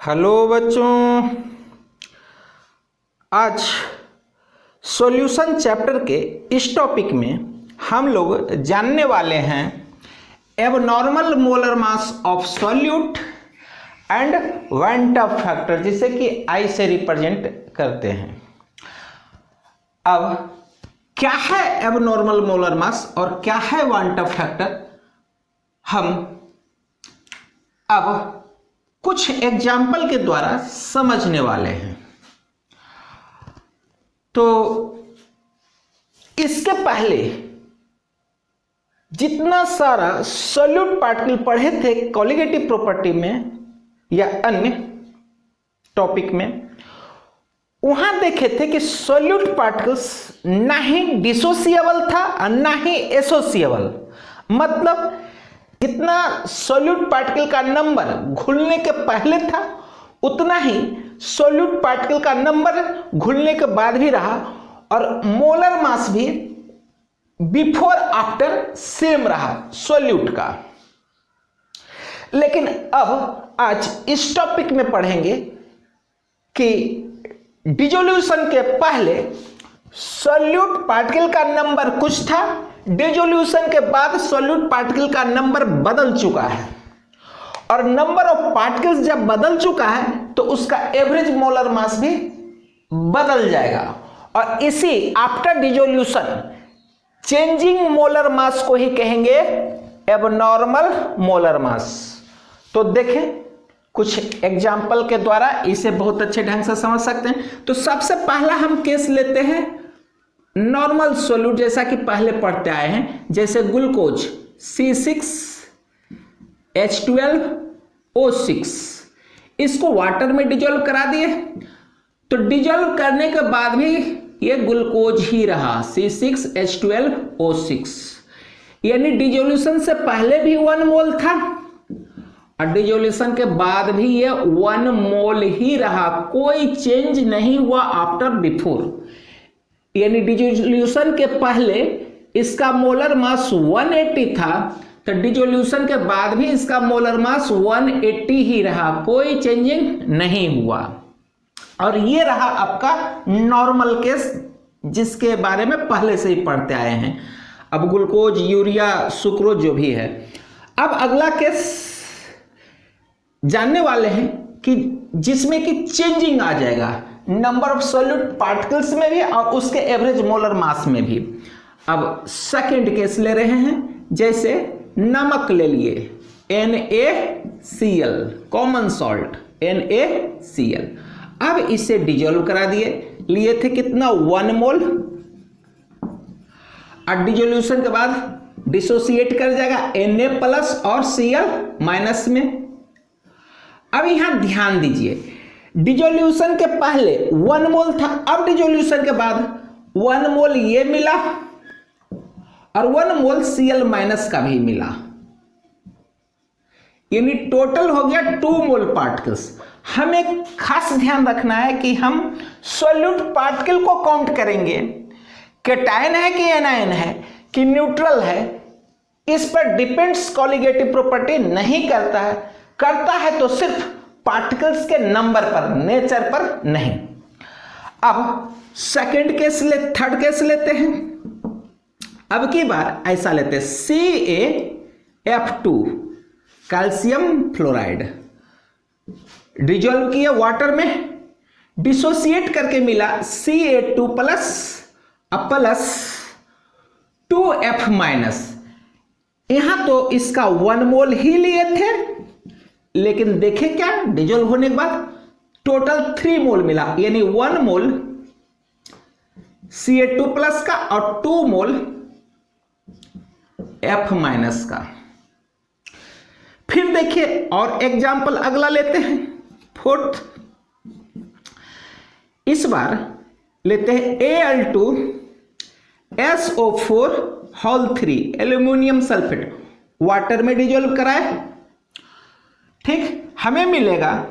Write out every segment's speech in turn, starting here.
Hello बच्चों, आज solution chapter के इस टॉपिक में हम लोग जानने वाले हैं abnormal molar mass of solute and want of factor, जिसे कि आई से रिप्रेजेंट करते हैं। अब क्या है एबनॉर्मल मोलर मास और क्या है वांट ऑफ फैक्टर, हम अब कुछ एग्जाम्पल के द्वारा समझने वाले हैं। तो इसके पहले जितना सारा सॉल्यूट पार्टिकल पढ़े थे कॉलिगेटिव प्रॉपर्टी में या अन्य टॉपिक में, वहां देखे थे कि सॉल्यूट पार्टिकल्स ना ही डिसोसिएबल था और ना ही एसोसिएबल। मतलब जितना सॉल्यूट पार्टिकल का नंबर घुलने के पहले था उतना ही सॉल्यूट पार्टिकल का नंबर घुलने के बाद भी रहा, और मोलर मास भी बिफोर आफ्टर सेम रहा सॉल्यूट का। लेकिन अब आज इस टॉपिक में पढ़ेंगे कि डिसोल्यूशन के पहले सॉल्यूट पार्टिकल का नंबर कुछ था, डिसोल्यूशन के बाद सॉल्यूट पार्टिकल का नंबर बदल चुका है, और नंबर ऑफ पार्टिकल्स जब बदल चुका है तो उसका एवरेज मोलर मास भी बदल जाएगा, और इसी after dissolution changing molar mass को ही कहेंगे एबनॉर्मल मोलर मास। तो देखें, कुछ एग्जाम्पल के द्वारा इसे बहुत अच्छे ढंग से समझ सकते हैं। तो सबसे पहला हम केस लेते हैं नॉर्मल सॉल्यूट, जैसा कि पहले पढ़ते आए हैं, जैसे ग्लूकोज C6H12O6, इसको वाटर में डिजोल्व करा दिए, तो डिजोल्व करने के बाद भी ये ग्लूकोज ही रहा C6H12O6, यानी डिजोल्यूशन से पहले भी 1 मोल था और डिसोल्यूशन के बाद भी ये 1 मोल ही रहा, कोई चेंज नहीं हुआ आफ्टर बिफोर। यानी डिसोल्यूशन के पहले इसका मोलर मास 180 था, तो डिसोल्यूशन के बाद भी इसका मोलर मास 180 ही रहा, कोई चेंजिंग नहीं हुआ। और ये रहा आपका नॉर्मल केस, जिसके बारे में पहले से ही पढ़ते आए हैं। अब ग्लूकोज, यूरिया, सुक्रोज जो भी है। अब अगला केस जानने वाले हैं कि जिसमें कि चेंजिंग आ जाएगा नंबर ऑफ सॉल्यूट पार्टिकल्स में भी और उसके एवरेज मोलर मास में भी। अब सेकंड केस ले रहे हैं, जैसे नमक ले लिए NaCl, कॉमन सॉल्ट NaCl। अब इसे डिजोल्व करा दिए, लिए थे कितना 1 मोल, और डिसोल्यूशन के बाद डिसोसिएट कर जाएगा Na प्लस और Cl माइनस में। अब यहां ध्यान दीजिए, डिसोल्यूशन के पहले 1 मोल था, अब डिसोल्यूशन के बाद 1 मोल ये मिला और 1 मोल Cl माइनस का भी मिला, यानी टोटल हो गया 2 मोल पार्टिकल्स। हमें खास ध्यान रखना है कि हम सॉल्यूट पार्टिकल को काउंट करेंगे, कैटायन है कि एनायन है कि न्यूट्रल है, इस पर डिपेंड्स कॉलिगेटिव प्रॉपर्टी नहीं करता है, करता है तो सिर्फ पार्टिकल्स के नंबर पर, नेचर पर नहीं। अब सेकंड केस थर्ड केस लेते हैं। अब की बार ऐसा लेते हैं CaF2, कैल्शियम फ्लोराइड, डिजोल्व किया वाटर में, डिसोसिएट करके मिला Ca2 प्लस 2F माइनस। यहां तो इसका 1 मोल ही लिए थे, लेकिन देखें क्या, डिजोल्व होने के बाद टोटल 3 मोल मिला, यानी 1 मोल Ca2 प्लस का और 2 मोल F माइनस का। फिर देखिए और एग्जाम्पल अगला लेते हैं, फोर्थ। इस बार लेते हैं Al2SO4 एल्यूमिनियम सल्फेट, वाटर में डिजोल्व कराए, ठीक, हमें मिलेगा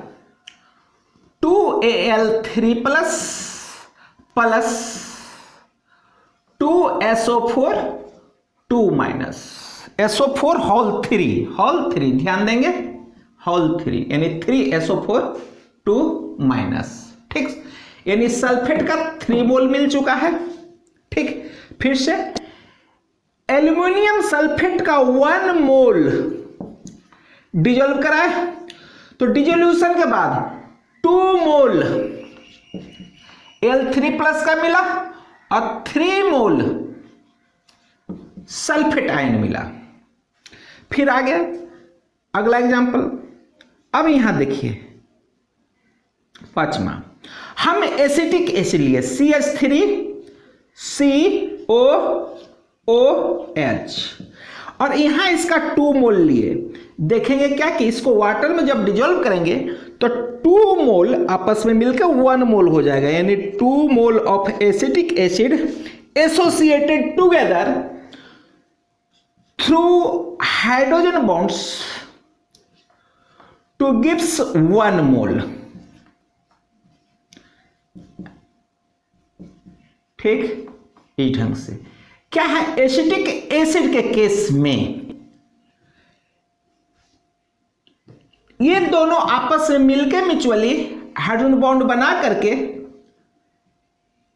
2Al3 plus 2SO4 2 minus SO4 whole 3 ध्यान देंगे, होल 3 यानी 3SO4 2-, ठीक। यानी सल्फेट का 3 मोल मिल चुका है, ठीक। फिर से एल्युमिनियम सल्फेट का 1 मोल डिजोल्व कराए तो डिजोल्यूशन के बाद 2 मोल L3+ का मिला और 3 मोल सल्फेट आयन मिला। फिर आगे अगला एग्जांपल, अब यहां देखिए 5वां, हम एसिटिक एसिड लिए CH3COOH और यहां इसका 2 मोल लिए। देखेंगे क्या कि इसको वाटर में जब डिजोल्व करेंगे तो 2 मोल आपस में मिलकर 1 मोल हो जाएगा, यानी 2 mole of acetic acid associated together through hydrogen bonds two gives 1 मोल, ठीक। इस ढंग से क्या है, एसिटिक एसिड के केस में ये दोनों आपस में मिलकर म्यूचुअली हाइड्रोजन बॉन्ड बना करके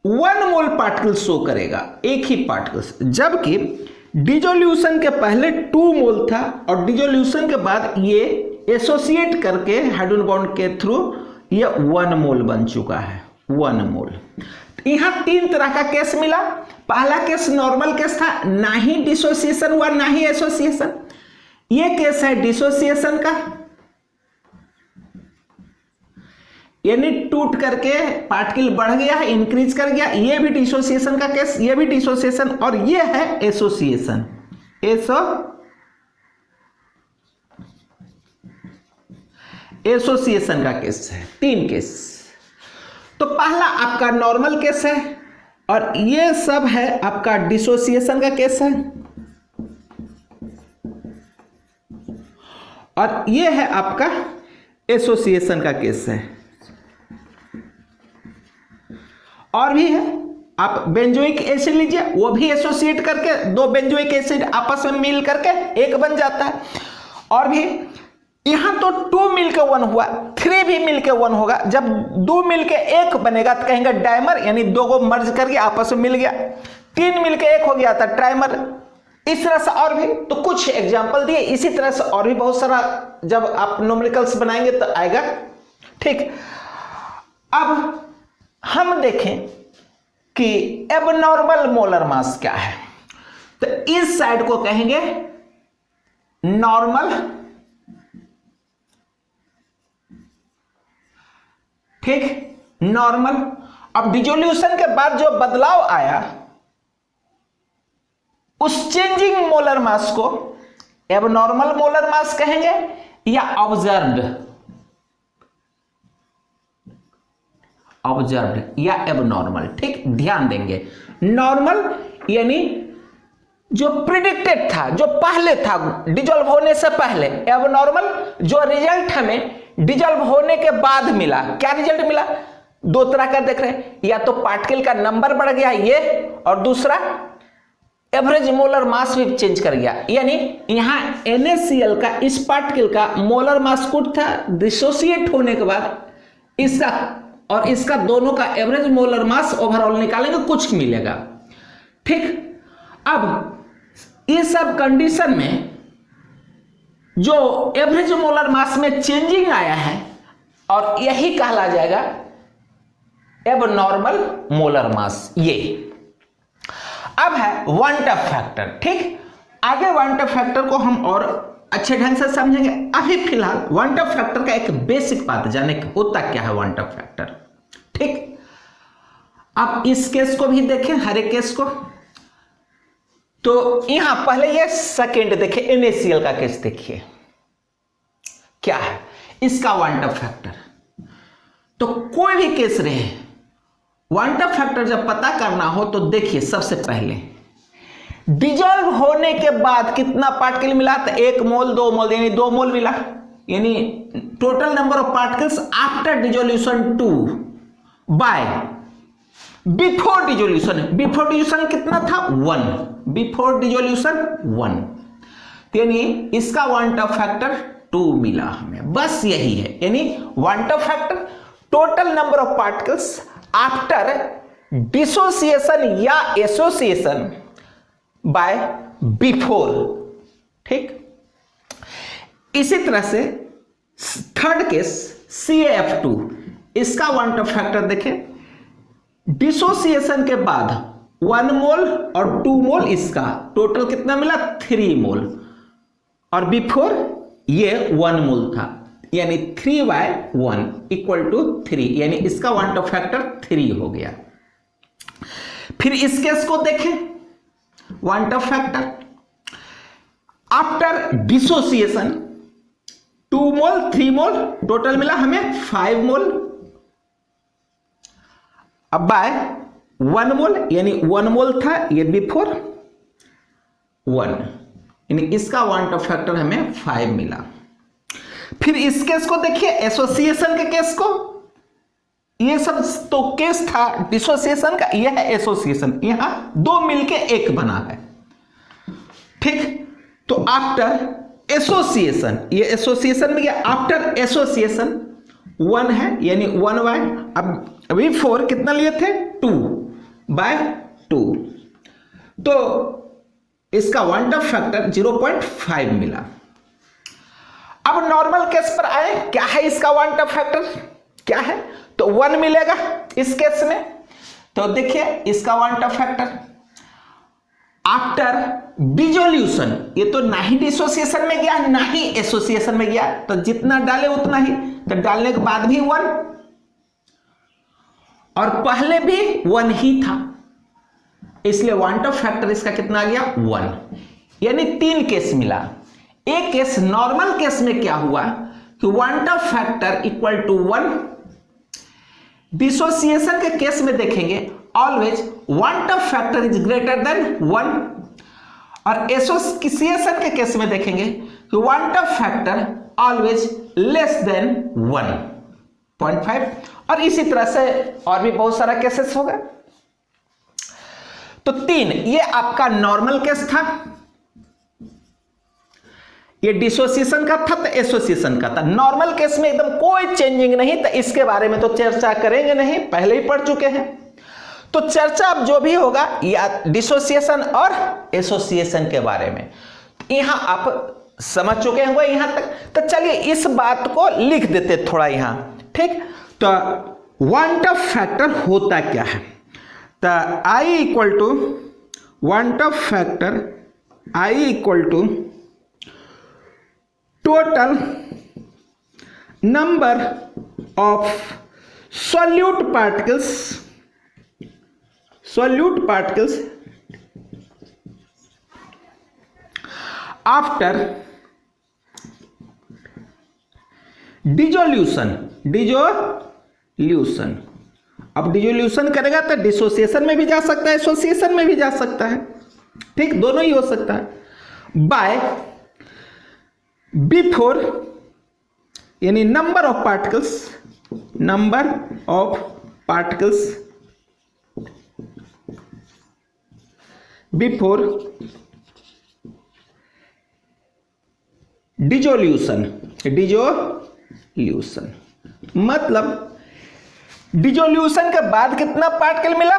1 मोल पार्टिकल शो करेगा, एक ही पार्टिकल, जबकि डिजोल्यूशन के पहले 2 मोल था और डिजोल्यूशन के बाद ये एसोसिएट करके हाइड्रोजन बॉन्ड के थ्रू ये 1 मोल बन चुका है, 1 मोल। यहां 3 तरह का केस मिला। पहला केस नॉर्मल केस था, ना ही डिसोसिएशन हुआ ना ही एसोसिएशन। ये केस है डिसोसिएशन का, यानी टूट करके पार्टिकल बढ़ गया है, इंक्रीज कर गया। ये भी डिसोसिएशन का केस, ये भी डिसोसिएशन, और ये है एसोसिएशन। एसोसिएशन का केस है, 3 केस। तो पहला आपका नॉर्मल केस है और ये सब है आपका डिसोसिएशन का केस है, और ये है आपका एसोसिएशन का केस है। और भी है, आप बेंजोइक एसिड लीजिए, वो भी एसोसिएट करके 2 बेंजोइक एसिड आपस में मिल करके एक बन जाता है। और भी यहां तो 2 मिलके 1 हुआ, 3 भी मिलके 1 होगा। जब 2 मिलके 1 बनेगा तो कहेंगे डायमर, यानी 2 को मर्ज करके आपस में मिल गया। 3 मिलके 1 हो गया था ट्राइमर। इस तरह से और भी तो कुछ एग्जांपल दिए, इसी तरह से और भी बहुत सारा जब आप न्यूमेरिकल्स बनाएंगे तो आएगा, ठीक। अब हम देखें कि एबनॉर्मल मोलर मास क्या है, तो इस साइड को कहेंगे नॉर्मल, ठीक, नॉर्मल। अब डिसोल्यूशन के बाद जो बदलाव आया उस चेंजिंग मोलर मास को एबनॉर्मल मोलर मास कहेंगे या ऑब्जर्व्ड या एबनॉर्मल, ठीक। ध्यान देंगे, नॉर्मल यानी जो प्रिडिक्टेड था, जो पहले था डिजोल्व होने से पहले। एबनॉर्मल जो रिजल्ट हमें डिजोल्व होने के बाद मिला। क्या रिजल्ट मिला? 2 तरह का देख रहे हैं, या तो पार्टिकल का नंबर बढ़ गया ये, और दूसरा एवरेज मोलर मास भी चेंज कर गया। यानी यहां NaCl का इस पार्टिकल का मोलर मास कुछ था, डिसोसिएट होने के बाद इसका और इसका दोनों का एवरेज मोलर मास ओवरऑल निकालेंगे, कुछ मिलेगा, ठीक। अब इस सब कंडीशन में जो एवरेज मोलर मास में चेंजिंग आया है, और यही कहला जाएगा एबनॉर्मल मोलर मास। ये अब है वन टफ फैक्टर, ठीक। आगे वन टफ फैक्टर को हम और अच्छे ढंग से समझेंगे। अभी फिलहाल वन टफ फैक्टर का एक बेसिक बात जाने होता क्या है वन टफ फैक्टर, ठीक। अब इस केस को भी देखें, हर एक केस को। तो यहां पहले ये सेकेंड देखिए, NaCl का केस देखिए क्या है इसका वन टफ फैक्टर। तो कोई भी केस रहे, वन टफ फैक्टर जब पता करना हो तो देखिए, सबसे पहले डिजोल्व होने के बाद कितना पार्टिकल मिला, तो 1 मोल 2 मोल, यानी 2 मोल मिला। यानी total number of particles after dissolution 2 by before dissolution. Before dissolution कितना था? 1। Before dissolution 1। यानी इसका वन टफ फैक्टर 2 मिला हमें, बस यही है। यानी quantum factor total number of particles after dissociation या एसोसिएशन बाय बिफोर। ठीक, इसी तरह से थर्ड केस CaF2, इसका क्वांटम फैक्टर देखें, डिसोसिएशन के बाद 1 मोल और 2 मोल, इसका टोटल कितना मिला 3 मोल, और बिफोर ये 1 मोल था, यानी 3/1 = 3, यानी इसका क्वांटम फैक्टर 3 हो गया। फिर इस केस को देखें, क्वांटम फैक्टर आफ्टर डिसोसिएशन 2 मोल 3 मोल, टोटल मिला हमें 5 मोल, अब बाय 1 मोल, यानी 1 मोल था ये बिफोर 1, यानी इसका क्वांटम फैक्टर हमें 5 मिला। फिर इस केस को देखिए, एसोसिएशन के केस को, ये सब तो केस था डिसोसिएशन का, यह है एसोसिएशन, यहां 2 मिलके 1 बना है। ठीक, तो आफ्टर एसोसिएशन, ये एसोसिएशन में गया, आफ्टर एसोसिएशन 1 है, यानी 1/, अब अभी 4 कितना लिए थे 2/2, तो इसका क्वांटम फैक्टर 0.5 मिला। अब नॉर्मल केस पर आए, क्या है इसका क्वांटम फैक्टर, क्या है, तो 1 मिलेगा इस केस में। तो देखिए इसका क्वांटम फैक्टर आफ्टर डिसोल्यूशन, ये तो ना ही डिसोसिएशन में गया ना ही एसोसिएशन में गया, तो जितना डाले उतना ही, तो डालने के बाद भी 1 और पहले भी 1 ही था, इसलिए क्वांटम फैक्टर इसका कितना आ गया 1, यानी 3 केस मिला। एक केस नॉर्मल केस में क्या हुआ कि क्वांटम फैक्टर =1, डिसोसिएशन के केस में देखेंगे always quantum factor is greater than 1, और एसोसिएशन के केस में देखेंगे कि quantum factor always less than 1.5, और इसी तरह से और भी बहुत सारा केसेस होगा। तो 3, ये आपका नॉर्मल केस था, ये डिसोसिएशन का था, तो एसोसिएशन का था। नॉर्मल केस में एकदम कोई चेंजिंग नहीं, तो इसके बारे में तो चर्चा करेंगे नहीं, पहले ही पढ़ चुके हैं। तो चर्चा अब जो भी होगा या डिसोसिएशन और एसोसिएशन के बारे में, यहां आप समझ चुके होंगे यहां तक। तो चलिए इस बात को लिख देते थोड़ा यहां। ठीक, तो क्वांटम फैक्टर होता क्या है, तो I = quantum factor I = total number of solute particles after dissolution। अब डिसोल्यूशन करेगा तो डिसोसिएशन में भी जा सकता है, एसोसिएशन में भी जा सकता है। ठीक, दोनों ही हो सकता है। बाय बिफोर, यानी number of particles before dissolution. मतलब डिसोल्यूशन के बाद कितना पार्टिकल मिला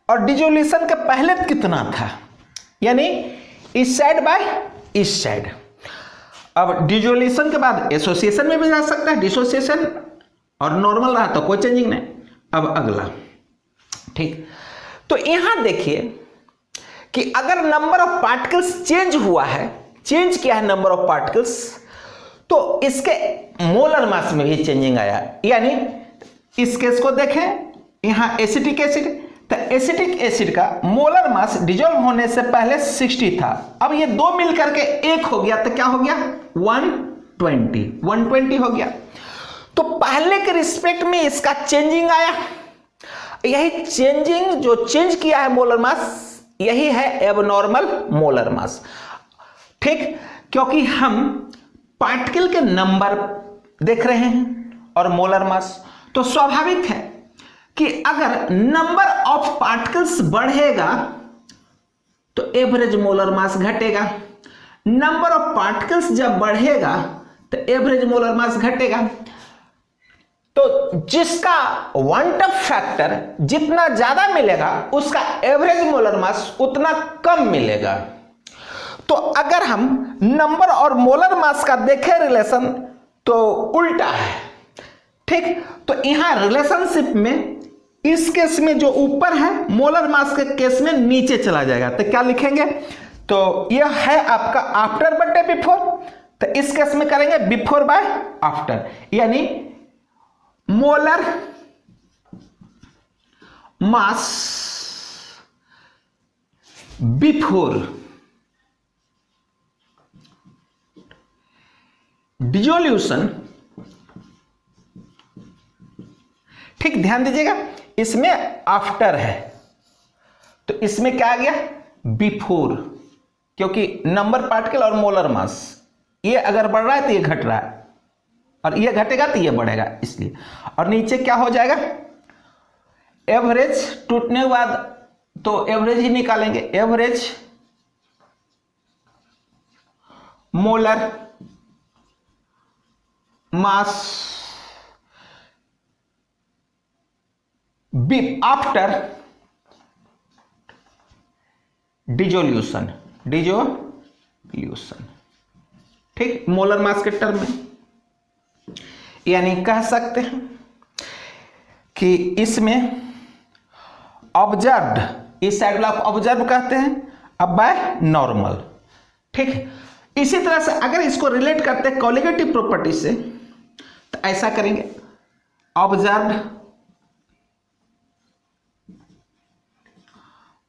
और डिसोल्यूशन के पहले कितना था, यानी इस साइड बाय इस साइड। अब डिसोल्यूशन के बाद एसोसिएशन में भी जा सकता है, डिसोसिएशन और नॉर्मल रहा तो कोई चेंजिंग नहीं। अब अगला, ठीक, तो यहां देखिए कि अगर नंबर ऑफ पार्टिकल्स चेंज हुआ है, चेंज किया है नंबर ऑफ पार्टिकल्स, तो इसके मोलर मास में भी चेंजिंग आया। यानी इस केस को देखें, यहां एसिटिक एसिड, तो एसिटिक एसिड का मोलर मास डिजोल्व होने से पहले 60 था, अब ये 2 मिलकर के 1 हो गया, तो क्या हो गया 120 हो गया। तो पहले के रिस्पेक्ट में इसका चेंजिंग आया, यही चेंजिंग जो चेंज किया है मोलर मास, यही है एबनॉर्मल मोलर मास। ठीक, क्योंकि हम पार्टिकल के नंबर देख रहे हैं और मोलर मास, तो स्वाभाविक है कि अगर नंबर ऑफ पार्टिकल्स बढ़ेगा तो एवरेज मोलर मास घटेगा। नंबर ऑफ पार्टिकल्स जब बढ़ेगा तो एवरेज मोलर मास घटेगा। तो जिसका वन टफ फैक्टर जितना ज्यादा मिलेगा उसका एवरेज मोलर मास उतना कम मिलेगा। तो अगर हम नंबर और मोलर मास का देखें रिलेशन तो उल्टा है, ठीक। तो यहां रिलेशनशिप में इस केस में जो ऊपर है मोलर मास के केस में नीचे चला जाएगा। तो क्या लिखेंगे, तो यह है आपका आफ्टर बटे बिफोर, तो इस केस में करेंगे बिफोर बाय आफ्टर, यानी मोलर मास बिफोर डिसोल्यूशन, ठीक। ध्यान दीजिएगा इसमें आफ्टर है तो इसमें क्या आ गया बिफोर, क्योंकि नंबर पार्टिकल और मोलर मास ये अगर बढ़ रहा है तो ये घट रहा है और ये घटेगा तो ये बढ़ेगा, इसलिए। और नीचे क्या हो जाएगा एवरेज, टूटने के बाद तो एवरेज ही निकालेंगे, average molar mass after dissolution, ठीक, मोलर मास के टर्म में। यानी कह सकते हैं कि इसमें ऑब्जर्व्ड, इस साइड वाला ऑब्जर्व कहते हैं, अब बाय नॉर्मल, ठीक। इसी तरह से अगर इसको रिलेट करते हैं कॉलिगेटिव प्रॉपर्टी से तो ऐसा करेंगे observed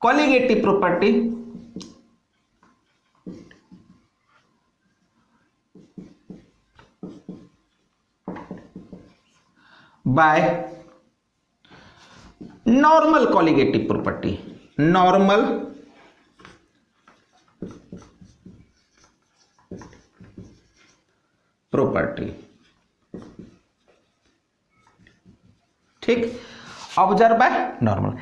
colligative property by normal colligative property, normal property, ठीक। ऑब्जर्व बाय नॉर्मल,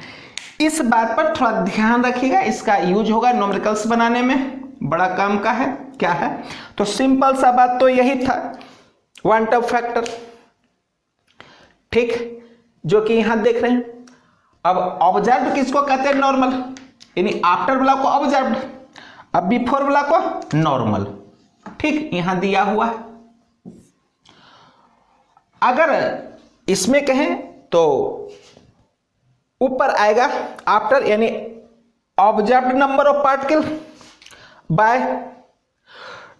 इस बात पर थोड़ा ध्यान रखिएगा, इसका यूज होगा न्यूमेरिकल्स बनाने में, बड़ा काम का है। क्या है, तो सिंपल सा बात तो यही था, वन टफ फैक्टर, ठीक, जो कि यहां देख रहे हैं। अब ऑब्जर्व किसको कहते हैं नॉर्मल, यानी आफ्टर वाला को ऑब्जर्व, अब बिफोर वाला को नॉर्मल, ठीक, यहां दिया हुआ है। अगर इसमें कहें तो ऊपर आएगा आफ्टर, यानी observed number of particle by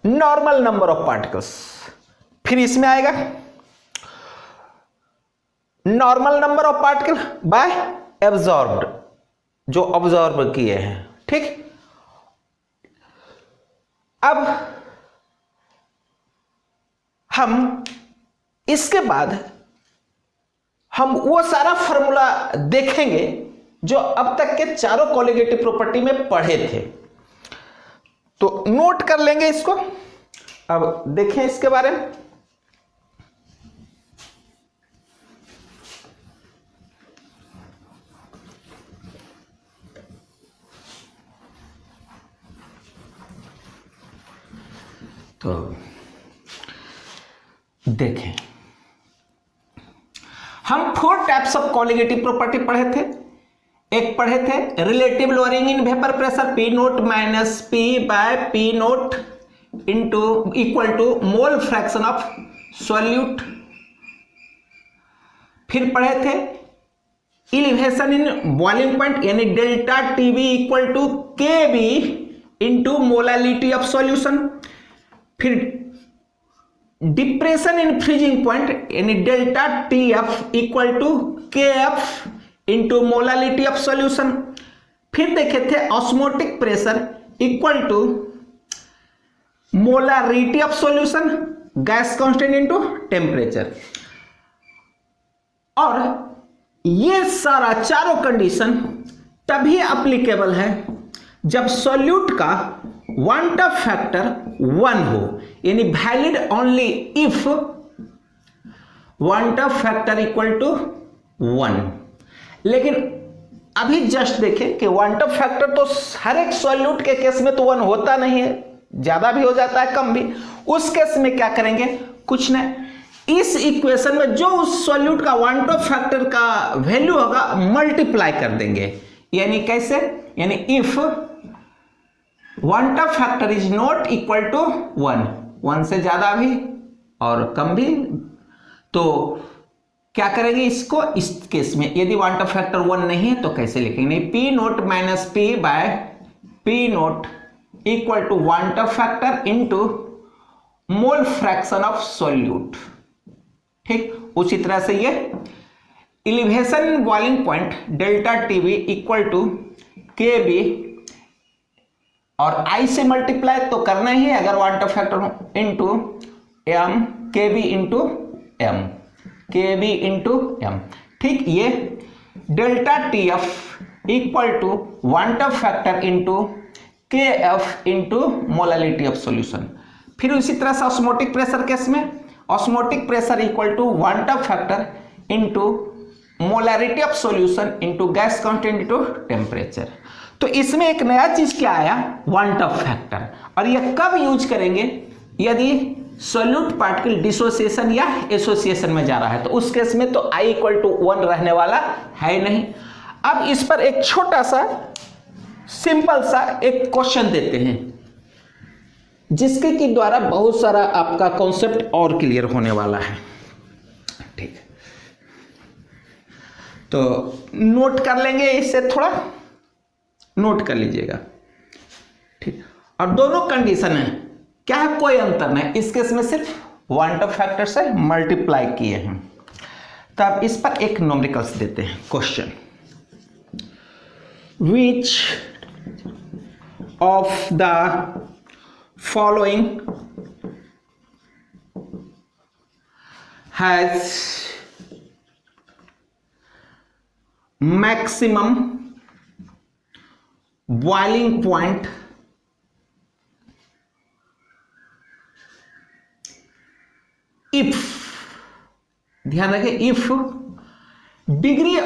normal number of particles, फिर इसमें आएगा normal number of particle by absorbed, जो ऑब्जर्व किए हैं, ठीक। अब हम इसके बाद हम वो सारा फॉर्मूला देखेंगे जो अब तक के चारों कॉलिगेटिव प्रॉपर्टी में पढ़े थे, तो नोट कर लेंगे इसको। अब देखें इसके बारे में, तो देखें हम 4 टाइप्स ऑफ कॉलिगेटिव प्रॉपर्टी पढ़े थे। एक पढ़े थे relative lowering in vapour pressure P naught minus P by P naught into equal to mole fraction of solute. फिर पढ़े थे इलिवेशन इन बॉइलिंग पॉइंट यानी delta TB equal to K B into molality of solution. फिर depression in freezing point यानी delta T F equal to K F into molality of solution. फिर देखे थे osmotic pressure equal to molarity of solution, gas constant into temperature. और ये सारा चारों condition तभी एप्लीकेबल है जब सॉल्यूट का वन टफ फैक्टर 1 हो, यानी valid only if van't Hoff factor equal to 1। लेकिन अभी जस्ट देखें कि वन टफ फैक्टर तो हर एक सॉल्यूट के केस में तो 1 होता नहीं है, ज्यादा भी हो जाता है कम भी। उस केस में क्या करेंगे, कुछ नहीं, इस इक्वेशन में जो उस सॉल्यूट का वन टॉप फैक्टर का वैल्यू होगा मल्टीप्लाई कर देंगे। यानी कैसे, यानी if van't Hoff factor is not equal to 1 से ज्यादा भी और कम भी, तो क्या करेंगे इसको, इस केस में यदि वन टॉप फैक्टर 1 नहीं है तो कैसे लिखेंगे, P naught minus P by P naught equal to van't Hoff factor into mole fraction of solute. ठीक, उसी तरह से ये elevation boiling point delta Tb equal to K B, और आई से मल्टीप्लाई तो करना ही है अगर van't Hoff factor into M K B into M, K B into M. ठीक, ये delta T F equal to van't Hoff factor into K F into molality of solution. फिर उसी तरह से ऑस्मोटिक प्रेशर केस में osmotic pressure equal to van't Hoff factor into molarity of solution into gas constant into temperature. तो इसमें एक नया चीज क्या आया, वन टॉप फैक्टर, और यह कब यूज करेंगे, यदि सॉल्यूट पार्टिकल डिसोसिएशन या एसोसिएशन में जा रहा है, तो उस केस में तो I इक्वल टू 1 रहने वाला है नहीं। अब इस पर एक छोटा सा सिंपल सा एक क्वेश्चन देते हैं जिसके के द्वारा बहुत सारा आपका कॉन्सेप्ट और क्लियर होने वाला है। ठीक, तो नोट कर लेंगे, इससे थोड़ा नोट कर लीजिएगा। ठीक, और दोनों कंडीशन है, क्या है, कोई अंतर नहीं, इस केस में सिर्फ वन टॉप फैक्टर से मल्टीप्लाई किए हैं। तो अब इस पर एक न्यूमेरिकल्स देते हैं question, which of the following has maximum boiling point if, ध्यान रखें, इफ डिग्री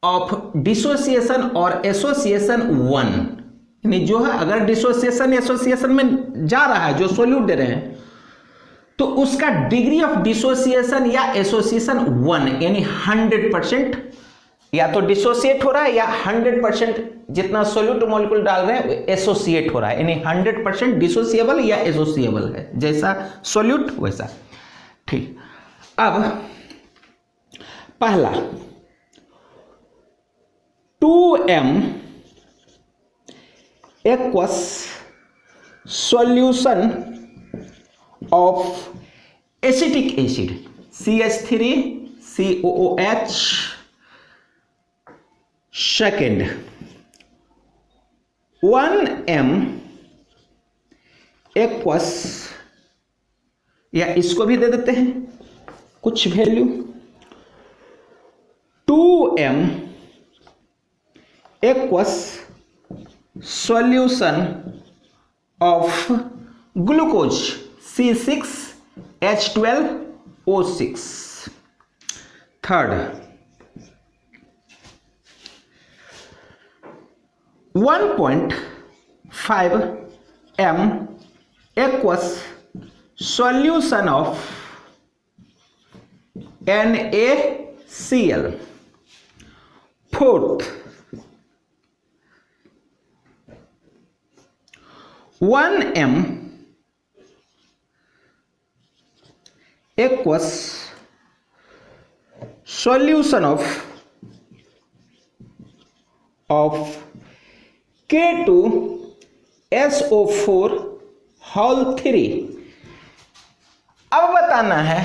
ऑफ डिसोसिएशन और एसोसिएशन 1, यानी जो है अगर डिसोसिएशन एसोसिएशन में जा रहा है, जो सॉल्यूट दे रहे हैं, तो उसका डिग्री ऑफ डिसोसिएशन या एसोसिएशन 1 यानी 100%, या तो डिसोसिएट हो रहा है या 100% जितना सॉल्यूट मॉलिक्यूल डाल रहे हैं एसोसिएट हो रहा है, यानी 100% डिसोसिएबल या एसोसिएबल है, जैसा सॉल्यूट वैसा। ठीक, अब पहला 2m aqueous solution of acetic acid CH3COOH, second 1m aqueous, या इसको भी दे देते हैं कुछ value, 2m aqueous solution of glucose C6H12O6, third 1.5m aqueous solution of NaCl, fourth 1m aqueous solution of K2SO4 whole 3। अब बताना है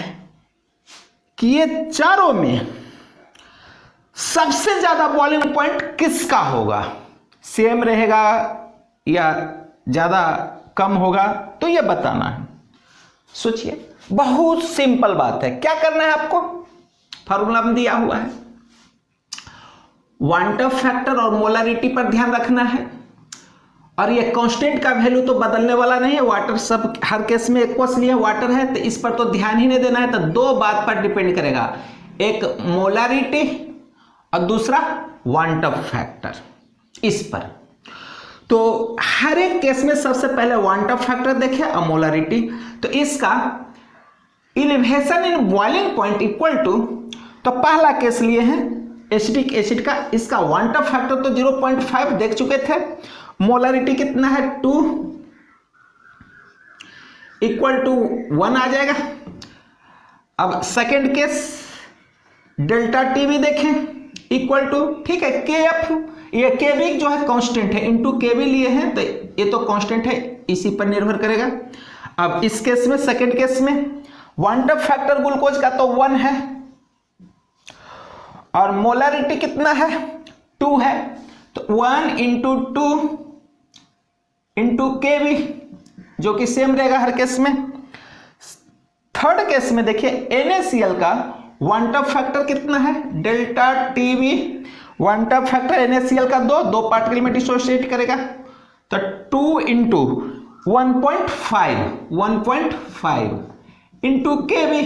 कि ये चारों में सबसे ज्यादा बॉइलिंग पॉइंट किसका होगा, सेम रहेगा या ज्यादा कम होगा, तो ये बताना है। सोचिए, बहुत सिंपल बात है। क्या करना है आपको, फार्मूला में दिया हुआ है, वन टॉप फैक्टर और मोलारिटी पर ध्यान रखना है, और ये कांस्टेंट का वैल्यू तो बदलने वाला नहीं है, वाटर सब हर केस में एक्वस लिए वाटर है, तो इस पर तो ध्यान ही नहीं देना है। तो दो बात पर डिपेंड करेगा, एक मोलारिटी और दूसरा वन टॉप फैक्टर, इस पर। तो हर एक केस में सबसे पहले वन टॉप फैक्टर देखें और मोलारिटी। तो इसका elevation in boiling point equal to, तो पहला केस लिए हैं एसिटिक एसिड का, इसका क्वांटम फैक्टर तो 0.5 देख चुके थे, मोलरिटी कितना है 2 इक्वल टू 1 आ जाएगा। अब सेकेंड केस डेल्टा टी भी देखें इक्वल टू, ठीक है, के एफ, ये के भी जो है कांस्टेंट है, इंटू के भी लिए हैं तो ये तो कांस्टेंट है, इसी पर निर्भर करेगा। अब इस केस में सेकेंड केस में क्वांटम फैक्टर ग्लूकोज का तो 1 है और मोलरिटी कितना है 2 है, तो 1 इंटू 2 इंटू के भी जो कि सेम रहेगा हर केस में। थर्ड केस में देखिए NaCl का क्वांटम फैक्टर कितना है delta T B, quantum factor NaCl का 2 पार्टिकल में डिसोसिएट करेगा तो 2 इंटू 1.5 इंटू के भी।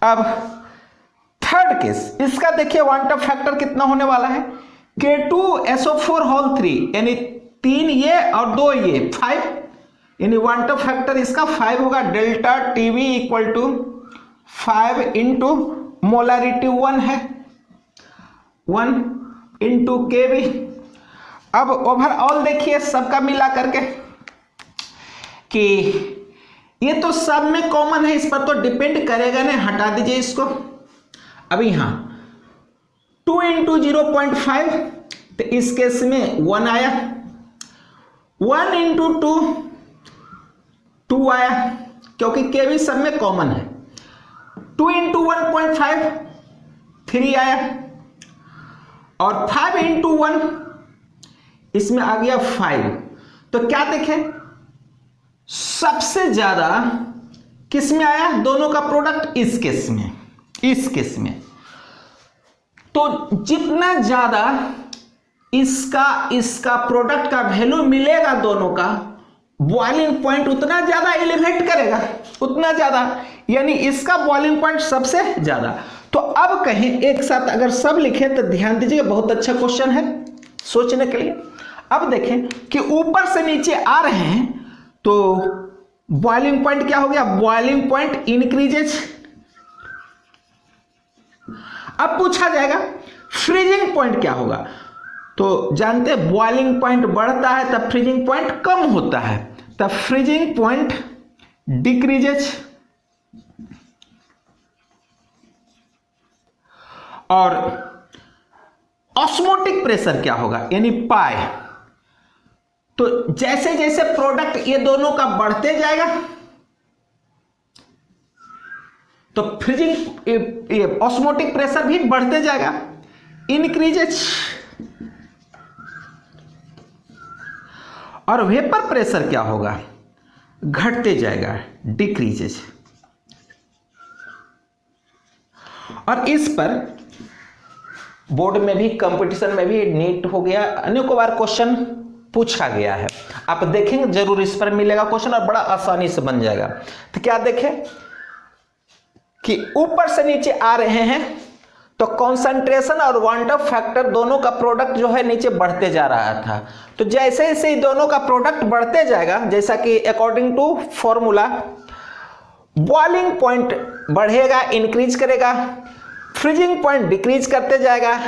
अब थर्ड केस इसका देखिए क्वांटम फैक्टर कितना होने वाला है K2SO4 होल 3, यानी 3 ये और 2 ये 5, यानी क्वांटम फैक्टर इसका 5 होगा, delta Tb equal to 5 into molarity 1 है 1 इंटू के भी। अब ओवरऑल देखिए सबका मिला करके कि ये तो सब में कॉमन है, इस पर तो डिपेंड करेगा नहीं, हटा दीजिए इसको। अब यहां 2 इंटू 0.5 तो इस केस में 1 आया, 1 इंटू 2 आया क्योंकि के भी सब में कॉमन है, 2 इंटू 1.5 3 आया और 5 इंटू 1 इसमें आ गया 5। तो क्या देखें सबसे ज्यादा किस में आया, दोनों का प्रोडक्ट इस केस में। तो जितना ज्यादा इसका प्रोडक्ट का वैल्यू मिलेगा दोनों का, बॉइलिंग पॉइंट उतना ज्यादा एलिवेट करेगा, उतना ज्यादा, यानी इसका बॉइलिंग पॉइंट सबसे ज्यादा। तो अब कहें एक साथ अगर सब लिखें तो ध्यान दीजिए, बहुत अच्छा क्वेश्चन है सोचने के लिए। अब देखें कि ऊपर से नीचे आ रहे हैं तो बॉइलिंग पॉइंट क्या हो गया, बॉइलिंग पॉइंट इंक्रीजेज। अब पूछा जाएगा फ्रीजिंग पॉइंट क्या होगा, तो जानते हैं बॉइलिंग पॉइंट बढ़ता है तब फ्रीजिंग पॉइंट कम होता है, तब फ्रीजिंग पॉइंट डिक्रीजेज। और ऑस्मोटिक प्रेशर क्या होगा, यानी पाई, तो जैसे जैसे प्रोडक्ट ये दोनों का बढ़ते जाएगा तो फ्रीजिंग ऑस्मोटिक प्रेशर भी बढ़ते जाएगा, इंक्रीजेज। और वेपर प्रेशर क्या होगा, घटते जाएगा, डिक्रीजेज। और इस पर बोर्ड में भी कंपटीशन में भी नीट हो गया, अनेकों बार क्वेश्चन पूछा गया है, आप देखेंगे जरूर इस पर मिलेगा क्वेश्चन और बड़ा आसानी से बन जाएगा। तो क्या देखें कि ऊपर से नीचे आ रहे हैं तो कंसंट्रेशन और क्वांटम फैक्टर दोनों का प्रोडक्ट जो है नीचे बढ़ते जा रहा था, तो जैसे जैसे दोनों का प्रोडक्ट बढ़ते जाएगा, जैसा कि according to formula boiling point बढ़ेगा, इंक्रीज करेगा, फ्रीजिंग पॉइंट डिक्रीज करते जाएगा,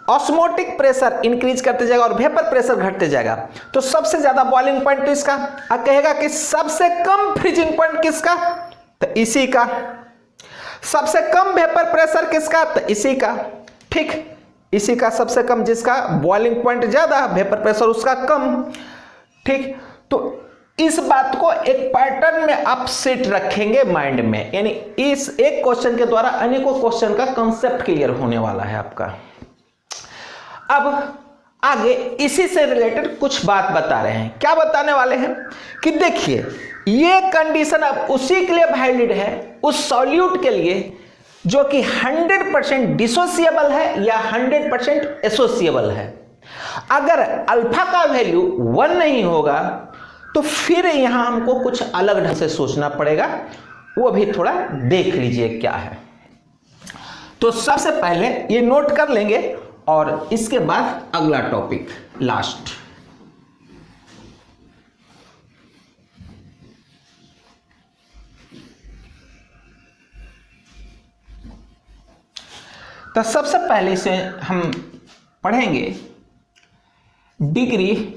ऑस्मोटिक प्रेशर इंक्रीज करते जाएगा और वेपर प्रेशर घटते जाएगा। तो सबसे ज्यादा बॉइलिंग पॉइंट तो इसका, कहेगा कि सबसे कम फ्रीजिंग पॉइंट किसका, तो इसी का। सबसे कम वेपर प्रेशर किसका, तो इसी का, ठीक, इसी का सबसे कम, जिसका बॉइलिंग पॉइंट ज्यादा वेपर प्रेशर उसका कम, ठीक। तो इस बात को एक पैटर्न में आप सेट रखेंगे माइंड में, यानी इस एक क्वेश्चन के द्वारा अनेकों क्वेश्चन का कंसेप्ट क्लियर होने वाला है आपका। अब आगे इसी से रिलेटेड कुछ बात बता रहे हैं, क्या बताने वाले हैं कि देखिए ये कंडीशन अब उसी के लिए वैलिड है, उस सॉल्यूट के लिए जो कि 100% डिसोसिएबल है या 100% एसोसिएबल है। अगर अल्फा का वैल्यू 1 नहीं होगा तो फिर यहां हमको कुछ अलग ढंग से सोचना पड़ेगा, वो भी थोड़ा देख लीजिए क्या है। तो सबसे पहले ये नोट कर लेंगे और इसके बाद अगला टॉपिक लास्ट। तो सबसे पहले से हम पढ़ेंगे डिग्री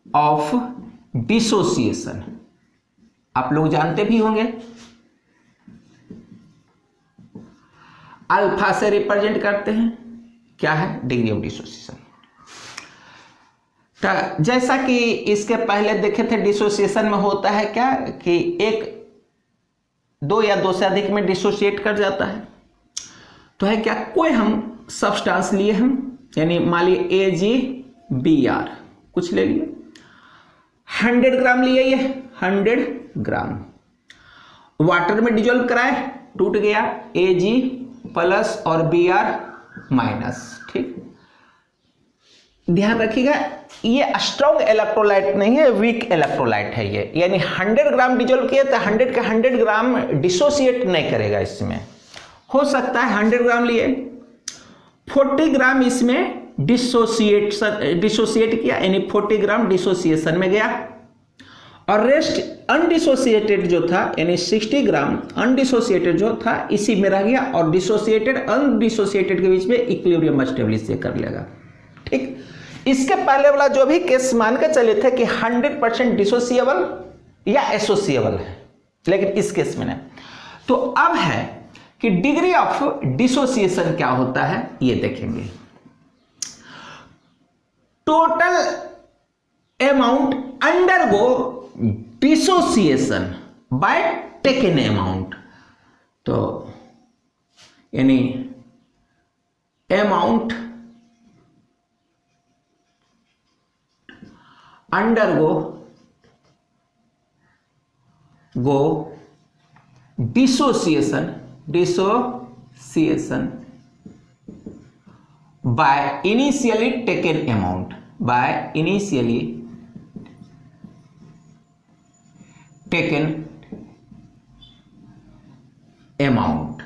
ऑफ डिसोसिएशन। आप लोग जानते भी होंगे, अल्फा से रिप्रेजेंट करते हैं, क्या है, डिग्री ऑफ डिसोसिएशन। तो जैसा कि इसके पहले देखे थे, डिसोसिएशन में होता है क्या कि एक, दो या दो से अधिक में डिसोसिएट कर जाता है। तो है क्या, कोई हम सब्सटेंस लिए हम, यानी मान लिए AgBr कुछ ले लिए, 100 ग्राम लिए, ये 100 ग्राम वाटर में डिजोल्व कराए, टूट गया Ag प्लस और Br माइनस। ठीक, ध्यान रखिएगा, ये स्ट्रॉन्ग इलेक्ट्रोलाइट नहीं है, वीक इलेक्ट्रोलाइट है ये, यानी 100 ग्राम डिजोल्व किए तो 100 का 100 ग्राम डिसोसिएट नहीं करेगा। इसमें हो सकता है 100 ग्राम लिए, 40 ग्राम इसमें डिसोसिएट किया, यानी 40 ग्राम डिसोसिएशन में गया, और रेस्ट अनडिसोसिएटेड जो था, यानी 60 ग्राम अनडिसोसिएटेड जो था इसी में रह गया, और डिसोसिएटेड अनडिसोसिएटेड के बीच में इक्विलिब्रियम एस्टेब्लिश कर लेगा। ठीक, इसके पहले वाला जो भी केस मान के चले थे कि 100% डिसोसिएबल या एसोसिएबल है, लेकिन इस केस में नहीं। तो अब है कि डिग्री ऑफ डिसोसिएशन क्या होता है ये देखेंगे। Total amount undergo dissociation by taken amount, तो यानी amount undergo dissociation by initially taken amount, by initially taken amount।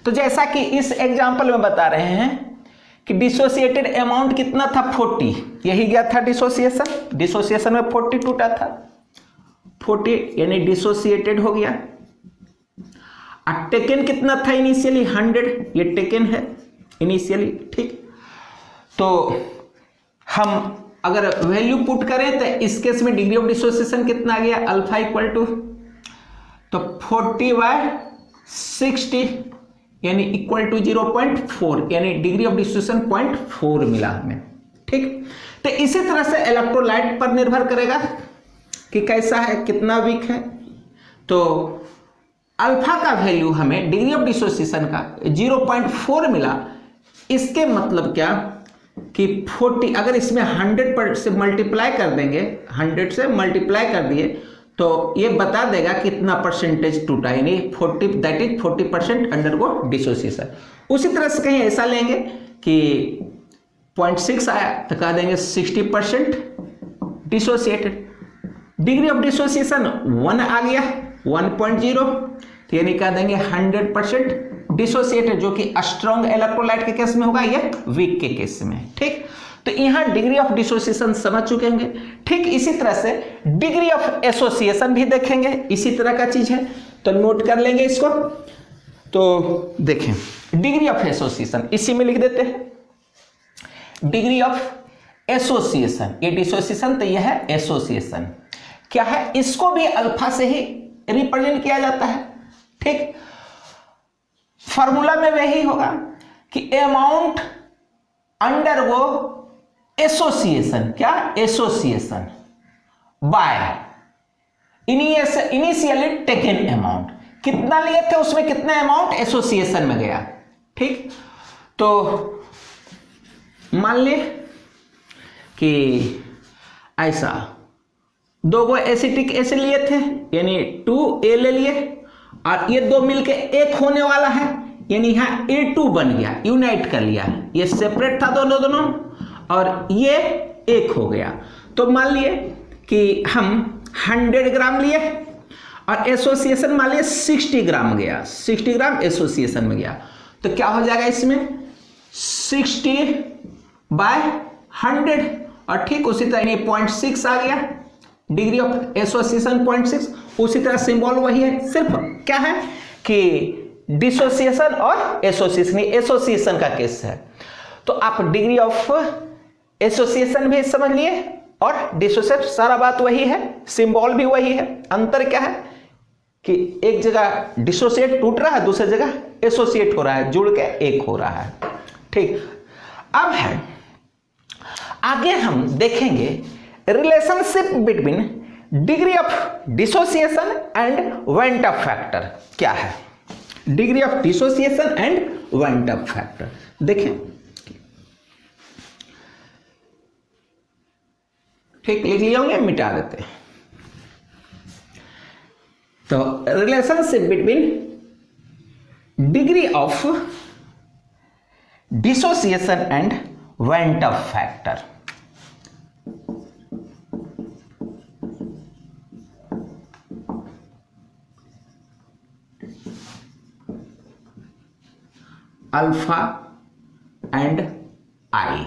तो जैसा कि इस एग्जांपल में बता रहे हैं कि डिसोसिएटेड अमाउंट कितना था, 40, यही गया था डिसोसिएशन में 40 टूटा था, 40 यानी डिसोसिएटेड हो गया। और टेकन कितना था इनिशियली, 100, ये टेकन है इनिशियली। ठीक, तो हम अगर वैल्यू पुट करें तो इस केस में डिग्री ऑफ डिसोसिएशन कितना आ गया, अल्फा इक्वल टू, तो 40/60 यानी इक्वल टू 0.4, यानी डिग्री ऑफ डिसोसिएशन 0.4 मिला हमें। ठीक, तो इसी तरह से इलेक्ट्रोलाइट पर निर्भर करेगा कि कैसा है, कितना वीक है। तो अल्फा का वैल्यू हमें डिग्री ऑफ डिसोसिएशन का 0.4 मिला। इसके मतलब क्या कि 40, अगर इसमें 100 से मल्टीप्लाई कर देंगे, 100 से मल्टीप्लाई कर दिए तो ये बता देगा कितना परसेंटेज टूटा, यानी 40, दैट इज 40% अंडरगो डिसोसिएशन। उसी तरह से कहीं ऐसा लेंगे कि 0.6 आया तो कह देंगे 60% डिसोसिएटेड। डिग्री ऑफ डिसोसिएशन 1 आ गया, 1.0, तो यानी कह देंगे 100% डिसोसिएटेड, जो कि स्ट्रॉन्ग इलेक्ट्रोलाइट के केस में होगा, ये वीक के केस में। ठीक, तो यहां डिग्री ऑफ डिसोसिएशन समझ चुके होंगे। ठीक इसी तरह से डिग्री ऑफ एसोसिएशन भी देखेंगे, इसी तरह का चीज है, तो नोट कर लेंगे इसको। तो देखें डिग्री ऑफ एसोसिएशन, इसी में लिख देते हैं डिग्री ऑफ एसोसिएशन। ये डिसोसिएशन तो यह है एसोसिएशन, क्या है, इसको भी अल्फा से ही रिप्रेजेंट किया जाता है। ठीक, फॉर्मूला में वही होगा कि अमाउंट अंडरगो एसोसिएशन, क्या, association by initially taken amount, कितना लिए थे उसमें कितना अमाउंट एसोसिएशन में गया। ठीक, तो मान ले कि ऐसा 2 एसिटिक एसिड लिए थे, यानी 2A ले लिए, और ये 2 मिलके 1 होने वाला है, यानी यहां A2 बन गया, यूनाइट कर लिया। ये सेपरेट था दोनों, और ये 1 हो गया। तो मान लिए कि हम 100 ग्राम लिए और एसोसिएशन मान लिए 60 ग्राम गया, 60 ग्राम एसोसिएशन में गया, तो क्या हो जाएगा इसमें 60/100, और ठीक उसी तरह 0.6 आ गया, डिग्री ऑफ एसोसिएशन 0.6, उसी तरह सिंबल वही है, सिर्फ क्या है कि डिसोसिएशन और एसोसिएशन, एसोसिएशन का केस है। तो आप डिग्री ऑफ एसोसिएशन भी समझ लिए और डिसोसिएशन, सारा बात वही है, सिंबल भी वही है। अंतर क्या है कि एक जगह डिसोसिएट टूट रहा है, दूसरी जगह एसोसिएट हो रहा है, जुड़ के एक हो रहा है। ठीक, अब है आगे हम देखेंगे relationship between degree of dissociation and went Hoff factor. क्या है degree of dissociation and went Hoff factor? देखें, ठीक, लिख लिए होंगे, मिटा देते हैं। तो relationship between degree of dissociation and went Hoff factor. Alpha and I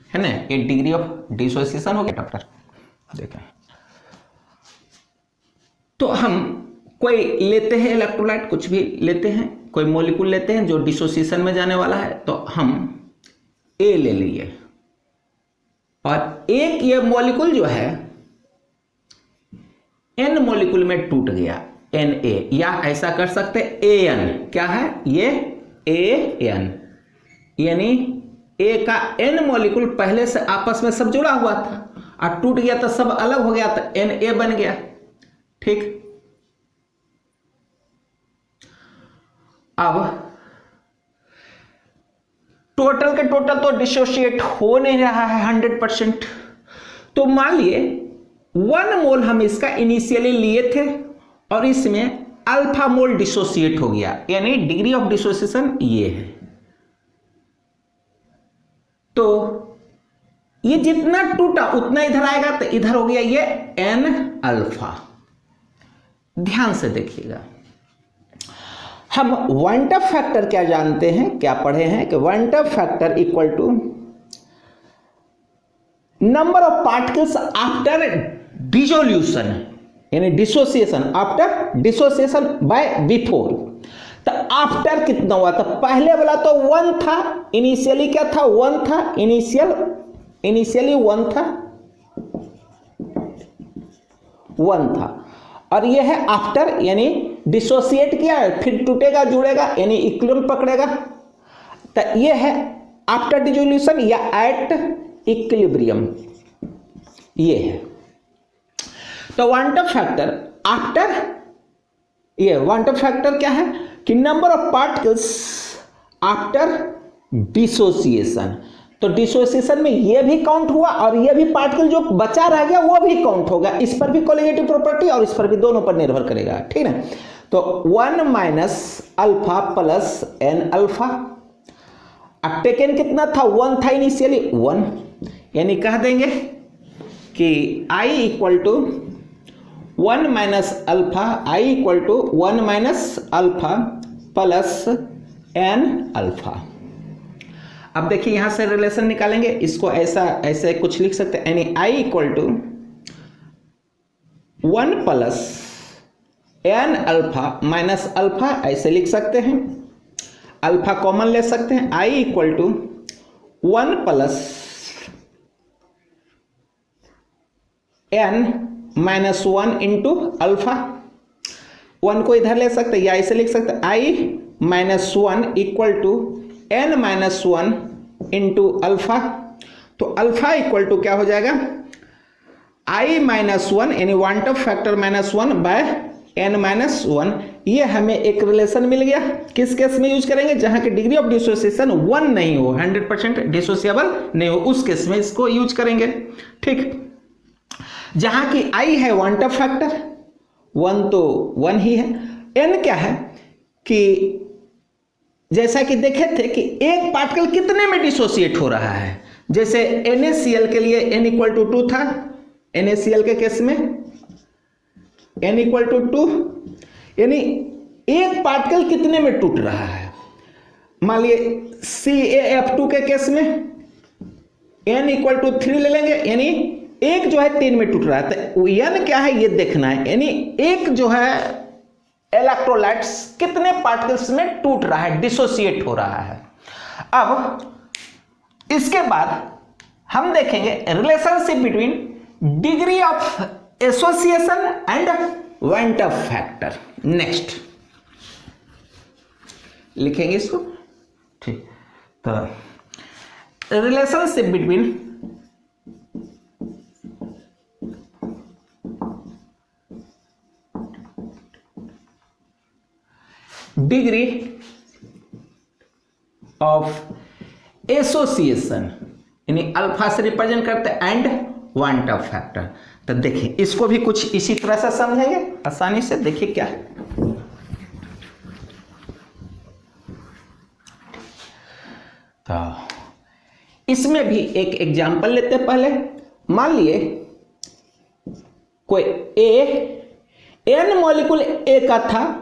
है ना, ये डिग्री ऑफ डिसोसिएशन हो गया डॉक्टर। देखें, तो हम कोई लेते हैं इलेक्ट्रोलाइट, कुछ भी लेते हैं, कोई मॉलिक्यूल लेते हैं जो डिसोसिएशन में जाने वाला है, तो हम ए ले लिए और एक ये मॉलिक्यूल जो है एन मॉलिक्यूल में टूट गया, एन ए, या ऐसा कर सकते ए एन। क्या है ये ए एन, यानी ए का एन मॉलिक्यूल पहले से आपस में सब जुड़ा हुआ था और टूट गया तो सब अलग हो गया, तो एन ए बन गया। ठीक, अब टोटल के टोटल तो डिसोशिएट हो नहीं रहा है 100%। तो मान लिए 1 मोल हम इसका इनिशियली लिए थे और इसमें अल्फा मोल डिसोसिएट हो गया, यानी डिग्री ऑफ डिसोसिएशन ये है। तो ये जितना टूटा उतना इधर आएगा, तो इधर हो गया ये एन अल्फा। ध्यान से देखिएगा, हम वेंट ऑफ फैक्टर क्या जानते हैं, क्या पढ़े हैं कि van't Hoff factor equal to number of particles after dissolution, यानी dissociation, after dissociation by before. तो आफ्टर कितना हुआ था? पहले वाला तो 1 था, इनिशियली क्या था? 1 था, इनिशियली 1 था, 1 था। और ये है आफ्टर, यानी डिसोसिएट किया है, फिर टूटेगा, जुड़ेगा, यानी इक्विलिब्रियम पकड़ेगा। तो ये है आफ्टर डिसोल्यूशन या एट इक्विलिब्रियम, ये है। तो वेंट ऑफ फैक्टर आफ्टर, ये वेंट ऑफ फैक्टर क्या है कि number of particles after dissociation. तो डिसोसिएशन में ये भी काउंट हुआ और ये भी पार्टिकल जो बचा रह गया वो भी काउंट होगा। इस पर भी कोलिगेटिव प्रॉपर्टी और इस पर भी, दोनों पर निर्भर करेगा। ठीक है, तो 1 minus alpha plus N alpha. अब टेकन कितना था? 1 था इनिशियली, 1, यानी कह देंगे कि I equal to 1 minus alpha, I equal to 1 minus alpha plus N alpha. अब देखिए यहां से रिलेशन निकालेंगे, इसको ऐसा ऐसे कुछ लिख सकते हैं, यानी I equal to 1 plus N alpha minus alpha, ऐसे लिख सकते हैं। अल्फा कॉमन ले सकते हैं, I equal to 1 plus N minus 1 into alpha. 1 को इधर ले सकते हैं या ऐसे लिख सकते हैं, I minus 1 equal to N minus 1 into alpha. तो अल्फा इक्वल टू क्या हो जाएगा? I माइनस 1, यानी van't Hoff factor minus 1 by N minus 1। ये हमें एक रिलेशन मिल गया। किस केस में यूज करेंगे? जहां की डिग्री ऑफ डिसोसिएशन 1 नहीं हो, 100% डिसोसिएबल नहीं हो, उस केस में इसको यूज करेंगे। ठीक, जहां की I है वेंट ऑफ फैक्टर 1, तो 1 ही है। n क्या है कि जैसा कि देखे थे कि एक पार्टिकल कितने में डिसोसिएट हो रहा है। जैसे NaCl के लिए n इक्वल टू 2 था, NaCl के केस में n इक्वल टू 2, यानी एक पार्टिकल कितने में टूट रहा है। मान लिए CaF2 के केस में n इक्वल टू 3 ले लेंगे, यानी एक जो है 3 में टूट रहा है, तो n क्या है ये देखना है, यानी एक जो है इलेक्ट्रोलाइट्स कितने पार्टिकल्स में टूट रहा है, डिसोसिएट हो रहा है। अब इसके बाद हम देखेंगे relationship between degree of association and van't Hoff factor. Next लिखेंगे इसको, ठीक। तो relationship between degree of association यानी अल्फा से रिप्रेजेंट करते हैं एंड वाइंट अप फैक्टर। तो देखिए इसको भी कुछ इसी तरह से समझेंगे आसानी से। देखिए क्या है, तो इसमें भी एक एग्जांपल लेते हैं। पहले मान लिए कोई एन मॉलिक्यूल ए का था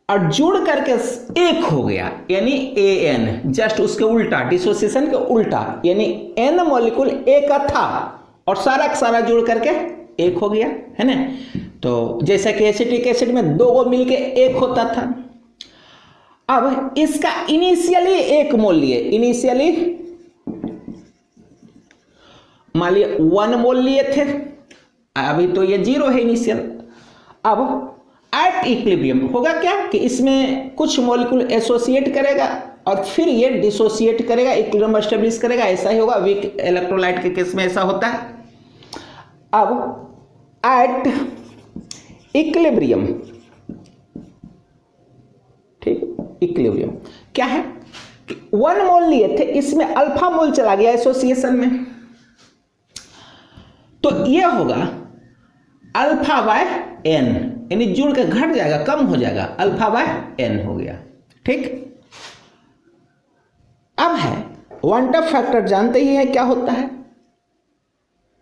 और जुड़ करके एक हो गया, यानी एन, जस्ट उसके उल्टा, डिसोसिएशन के उल्टा, यानी एन मॉलिक्यूल ए का था और सारा का सारा जुड़ करके एक हो गया, है ना। तो जैसा कि एसिटिक एसिड में 2 मिलके एक होता था। अब इसका इनिशियली 1 मोल लिए, इनिशियली मान लिए 1 मोल लिए थे, अभी तो ये 0 है इनिशियल। अब एट इक्विलिब्रियम होगा क्या कि इसमें कुछ मॉलिक्यूल एसोसिएट करेगा और फिर ये डिसोसिएट करेगा, इक्विलिब्रियम एस्टेब्लिश करेगा, ऐसा ही होगा। वीक इलेक्ट्रोलाइट के केस में ऐसा होता है। अब एट इक्विलिब्रियम, ठीक, इक्विलिब्रियम क्या है कि 1 मोल लिए थे, इसमें अल्फा मोल चला गया एसोसिएशन में, तो ये होगा अल्फा बाय एन, यानी जुड़ के घट जाएगा, कम हो जाएगा, अल्फा बाय एन हो गया, ठीक। अब है वाइंट अप फैक्टर, जानते ही है क्या होता है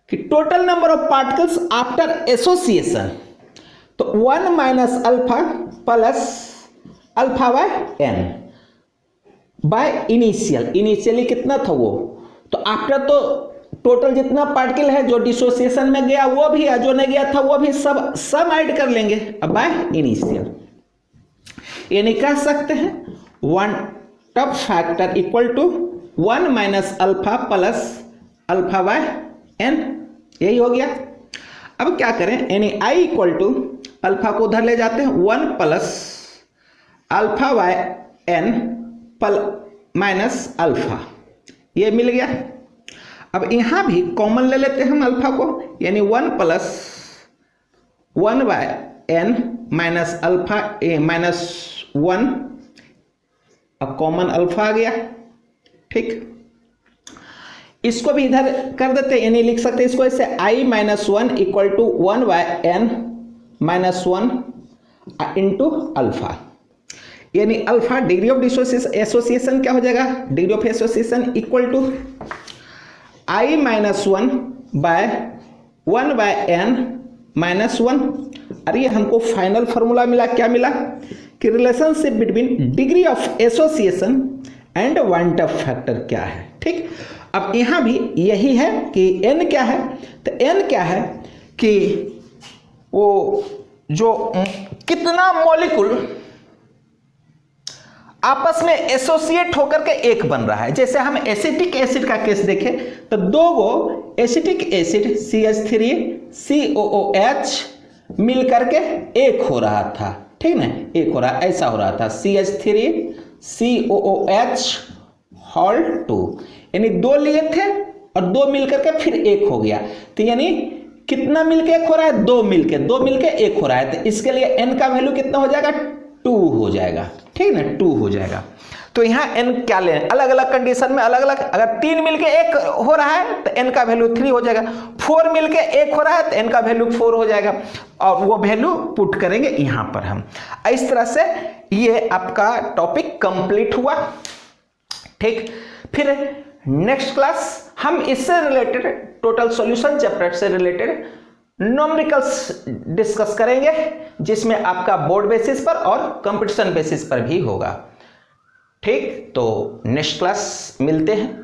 कि total number of particles after association, तो 1 minus alpha plus alpha by N by initial, initially कितना था वो, तो आफ्टर तो टोटल जितना पार्टिकल है जो डिसोसिएशन में गया वो भी है, जो नहीं गया था वो भी, सब ऐड कर लेंगे अब बाय इनिशियल। यानी कह सकते हैं van't Hoff factor equal to 1 minus alpha plus alpha by N, यही हो गया। अब क्या करें, यानी आई इक्वल टू अल्फा को उधर ले जाते हैं, 1 plus alpha by N minus alpha, ये मिल गया। अब यहां भी कॉमन ले लेते हैं हम अल्फा को, यानी 1 plus 1 by N minus alpha A minus 1, अब कॉमन अल्फा आ गया, ठीक। इसको भी इधर कर देते हैं, यानी लिख सकते हैं इसको ऐसे I minus 1 equal to 1 by N minus 1 into alpha, यानी अल्फा डिग्री ऑफ एसोसिएशन क्या हो जाएगा, degree of association equal to I minus 1 by 1 by N minus 1। अरे हमको फाइनल फॉर्मूला मिला, क्या मिला कि relationship between degree of association and van't Hoff factor क्या है, ठीक। अब यहां भी यही है कि n क्या है, तो n क्या है कि वो जो कितना मॉलिक्यूल आपस में एसोसिएट होकर के एक बन रहा है। जैसे हम एसिटिक एसिड का केस देखें तो 2 गो एसिटिक एसिड CH3COOH मिल करके एक हो रहा था, ठीक ना, एक हो रहा, ऐसा हो रहा था CH3COOH होल 2, यानी 2 लिए थे और 2 मिल करके फिर एक हो गया। तो यानी कितना मिलके एक हो रहा है, 2 मिलके एक हो रहा है। तो इसके लिए n का वैल्यू कितना हो जाएगा, 2 हो जाएगा, ठीक ना, 2 हो जाएगा। तो यहाँ n क्या लें, अलग अलग कंडीशन में अलग अलग, अगर 3 मिलके एक हो रहा है तो n का वैल्यू 3 हो जाएगा, 4 मिलके एक हो रहा है तो n का वैल्यू 4 हो जाएगा, और वो वैल्यू पुट करेंगे यहाँ पर हम। इस तरह से ये आपका टॉपिक कंप्लीट हुआ, ठीक। फिर नेक्स्ट क्लास हम इससे रिलेटेड टोटल सॉल्यूशन चैप्टर से रिलेटेड न्यूमेरिकल्स डिस्कस करेंगे, जिसमें आपका बोर्ड बेसिस पर और कंपटीशन बेसिस पर भी होगा, ठीक। तो नेक्स्ट क्लास मिलते हैं।